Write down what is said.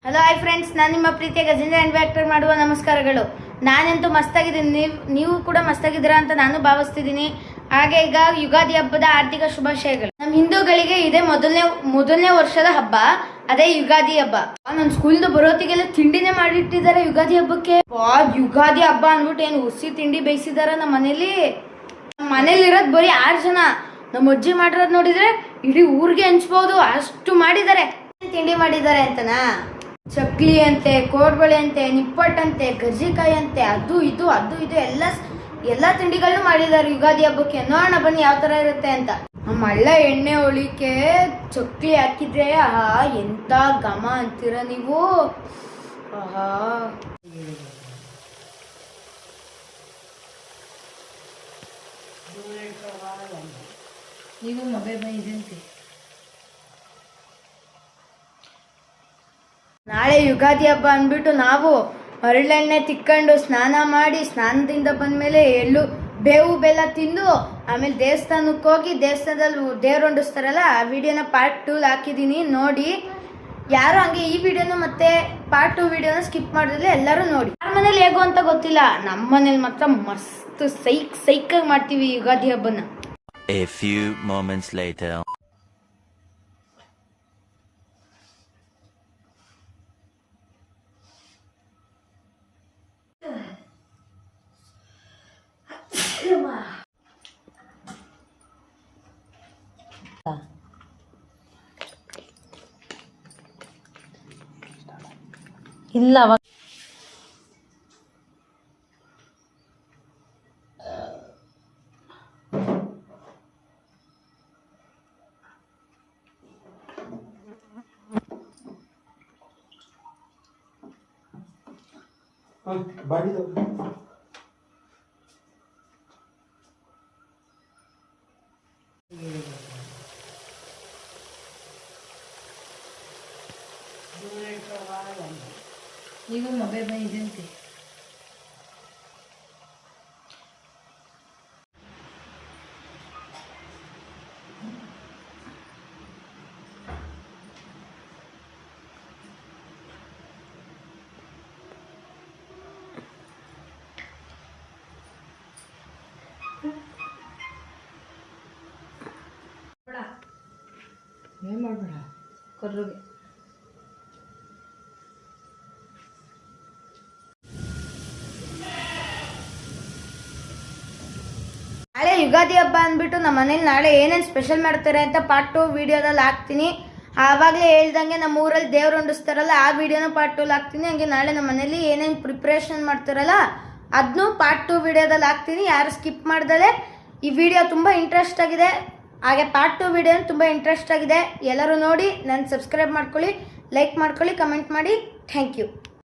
Hello hi friends, ನಾನು ನಿಮ್ಮ ಪ್ರೀತಿಯ ಗಜೇಂದ್ರ ಆ್ಯಂಡ್ ವ್ಯಾಕ್ಟರ್ ಮಾಡುವ ನಮಸ್ಕಾರಗಳು. ನಾನಂತೂ ಮಸ್ತಾಗಿದ್ದೀನಿ, ನೀವು ಕೂಡ ಮಸ್ತಾಗಿದ್ದೀರಾ ಅಂತ ನಾನು ಭಾವಿಸ್ತಿದ್ದೀನಿ. ಹಾಗೆ ಈಗ ಯುಗಾದಿ ಹಬ್ಬದ ಆರ್ಥಿಕ ಶುಭಾಶಯಗಳು. ನಮ್ಮ ಹಿಂದೂಗಳಿಗೆ ಇದೇ ಮೊದಲನೇ ವರ್ಷದ ಹಬ್ಬ, ಅದೇ ಯುಗಾದಿ ಹಬ್ಬ. ನನ್ನ ಸ್ಕೂಲ್ದು ಬರೋತಿಗೆಲ್ಲ ತಿಂಡಿನೇ ಮಾಡಿಟ್ಟಿದ್ದಾರೆ ಯುಗಾದಿ ಹಬ್ಬಕ್ಕೆ. ಯುಗಾದಿ ಹಬ್ಬ ಅಂದ್ಬಿಟ್ಟು ಏನು ಹುಸಿ ತಿಂಡಿ ಬೇಯಿಸಿದಾರ ನಮ್ಮ ಮನೇಲಿ ಇರೋದು ಬರೀ 6 ಜನ. ನಮ್ಮ ಅಜ್ಜಿ ಮಾಡಿರೋದು ನೋಡಿದ್ರೆ ಇಡೀ ಊರಿಗೆ ಹಂಚ್ಬೋದು, ಅಷ್ಟು ಮಾಡಿದ್ದಾರೆ. ತಿಂಡಿ ಮಾಡಿದ್ದಾರೆ ಅಂತನಾ? ಚಕ್ಲಿ ಅಂತೆ, ಕೋಡ್ಬಳೆ ಅಂತೆ, ನಿಪ್ಪಟ್ಟಂತೆ, ಗಜ್ಜಿಕಾಯಿ ಅಂತೆ, ಅದು ಇದು ಎಲ್ಲ ತಿಂಡಿಗಳನ್ನು ಮಾಡಿದ್ದಾರೆ ಯುಗಾದಿ ಹಬ್ಬಕ್ಕೆ. ನೋಡೋಣ ಬನ್ನಿ ಯಾವ ತರ ಇರುತ್ತೆ ಅಂತ. ಮಳ್ಳ ಎಣ್ಣೆ ಒಳಿಕೆ ಚಕ್ಲಿ ಹಾಕಿದ್ರೆ ಆಹಾ ಎಂತ ಘಮ ಅಂತೀರ ನೀವು. ಆಹಾ ಈಗ ಮೊಬೈಲ್ ಬಂದಿದೆ. ನಾಳೆ ಯುಗಾದಿ ಹಬ್ಬ ಅಂದ್ಬಿಟ್ಟು ನಾವು ಹರಳೆಣ್ಣೆ ತಿಕ್ಕೊಂಡು ಸ್ನಾನ ಮಾಡಿ, ಸ್ನಾನದಿಂದ ಬಂದ್ಮೇಲೆ ಬೇವು ಬೆಲ್ಲ ತಿಂದು ಆಮೇಲೆ ದೇವಸ್ಥಾನಕ್ಕೆ ಹೋಗಿ ದೇವಸ್ಥಾನದಲ್ಲಿ ದೇವ್ರು ಹೊಂಡಿಸ್ತಾರಲ್ಲ, ಆ ವಿಡಿಯೋನ ಪಾರ್ಟ್ 2 ಹಾಕಿದ್ದೀನಿ ನೋಡಿ. ಯಾರು ಹಂಗೆ ಈ ವಿಡಿಯೋನ ಮತ್ತೆ ಪಾರ್ಟ್ 2 ವಿಡಿಯೋನ ಸ್ಕಿಪ್ ಮಾಡಿದ್ರೆ ಎಲ್ಲರೂ ನೋಡಿ. ಯಾರ ಮನೇಲಿ ಹೇಗೋ ಅಂತ ಗೊತ್ತಿಲ್ಲ, ನಮ್ಮ ಮನೇಲಿ ಮಾತ್ರ ಮಸ್ತ್ ಸೈಕಾಗಿ ಮಾಡ್ತೀವಿ ಯುಗಾದಿ ಹಬ್ಬನ. A few moments later. ಇಲ್ಲ ಈಗ ಮೊಬೈಲ್ ಬಂದಿದೆ. ಏನ್ ಮಾಡ್ಬೇಡ ಕೊರ್ರಿಗೆ. ನಾಳೆ ಯುಗಾದಿ ಹಬ್ಬ ಅಂದ್ಬಿಟ್ಟು ನಮ್ಮ ಮನೇಲಿ ನಾಳೆ ಏನೇನು ಸ್ಪೆಷಲ್ ಮಾಡ್ತಾರೆ ಅಂತ ಪಾರ್ಟ್ 2 ವಿಡಿಯೋದಲ್ಲಿ ಹಾಕ್ತೀನಿ. ಆವಾಗಲೇ ಹೇಳ್ದಂಗೆ ನಮ್ಮ ಊರಲ್ಲಿ ದೇವ್ರು ಹೊಂಡಿಸ್ತಾರಲ್ಲ, ಆ ವಿಡಿಯೋನ ಪಾರ್ಟ್ 2 ಹಾಕ್ತೀನಿ. ಹಂಗೆ ನಾಳೆ ನಮ್ಮ ಮನೇಲಿ ಏನೇನು ಪ್ರಿಪ್ರೇಷನ್ ಮಾಡ್ತಾರಲ್ಲ ಅದನ್ನು ಪಾರ್ಟ್ 2 ವಿಡಿಯೋದಲ್ಲಿ ಹಾಕ್ತೀನಿ. ಯಾರು ಸ್ಕಿಪ್ ಮಾಡ್ದಲೆ ಈ ವಿಡಿಯೋ ತುಂಬ ಇಂಟ್ರೆಸ್ಟ್ ಆಗಿದೆ. ಹಾಗೆ ಪಾರ್ಟ್ 2 ವಿಡಿಯೋ ತುಂಬ ಇಂಟ್ರೆಸ್ಟ್ ಆಗಿದೆ. ಎಲ್ಲರೂ ನೋಡಿ, ನನ್ನ ಸಬ್ಸ್ಕ್ರೈಬ್ ಮಾಡ್ಕೊಳ್ಳಿ, ಲೈಕ್ ಮಾಡ್ಕೊಳ್ಳಿ, ಕಮೆಂಟ್ ಮಾಡಿ. Thank you.